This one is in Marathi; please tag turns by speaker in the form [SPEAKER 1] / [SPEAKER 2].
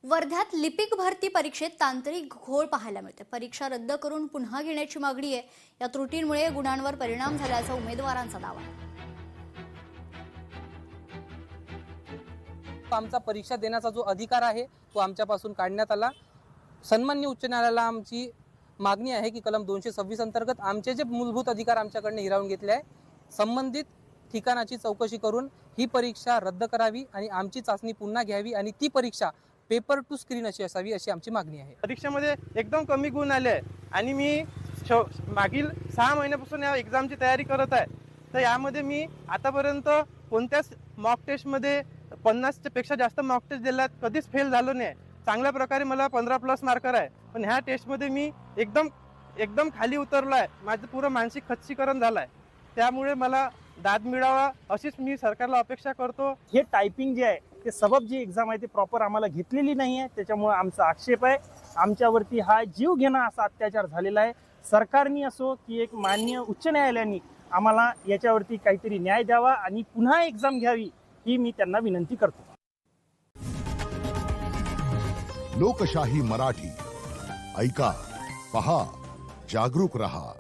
[SPEAKER 1] वर्ध्यात लिपिक भरती परीक्षेत तांत्रिक घोळ पाहायला मिळते। परीक्षा रद्द करून पुन्हा घेण्याची मागणी आहे। या त्रुटींमुळे गुणांवर परिणाम झाल्याचा उमेदवारांचा दावा आहे।
[SPEAKER 2] आमचा परीक्षा देण्याचा जो अधिकार आहे तो आमच्यापासून काढण्यात आला। सन्माननीय उच्च न्यायालयाला आमची मागणी आहे की कलम 226 अंतर्गत आमचे जे मूलभूत अधिकार आमच्याकडून हिरावून घेतले आहे, संबंधित ठिकाणाची चौकशी करून ही परीक्षा रद्द करावी आणि आमची चाचणी पुन्हा घ्यावी आणि ती परीक्षा पेपर टू स्क्रीन अशी असावी अशी आमची मागणी आहे।
[SPEAKER 3] परीक्षेमध्ये एकदम कमी गुण आले आणि मी मागील 6 महिन्यापासून या एक्झामची तयारी करत आहे। तर यामध्ये मी आतापर्यंत कोणत्याच मॉक टेस्टमध्ये 50 पेक्षा जास्त मॉक टेस्ट दिल्यात, कधीच फेल झालो नाही। चांगल्या प्रकारे मला 15+ मार्कर आहे, पण ह्या टेस्टमध्ये मी एकदम खाली उतरलो आहे। माझं पूर्ण मानसिक खच्चीकरण झालं आहे। त्यामुळे मला दाद मिळावा अशीच मी सरकारला अपेक्षा करतो।
[SPEAKER 4] हे टायपिंग जे आहे ते सबब जी एक्झाम आहे ते प्रॉपर आम्हाला घेतलेली नाही आहे, त्याच्यामुळे आमचा आक्षेप आहे। आमच्यावरती हा जीव घेणं असा अत्याचार झालेला आहे। सरकारने असो की एक माननीय उच्च न्यायालयाने आम्हाला याच्यावरती काहीतरी न्याय द्यावा आणि पुन्हा एक्झाम घ्यावी ही मी त्यांना विनंती करतो।
[SPEAKER 5] लोकशाही मराठी ऐका, पहा, जागरूक रहा।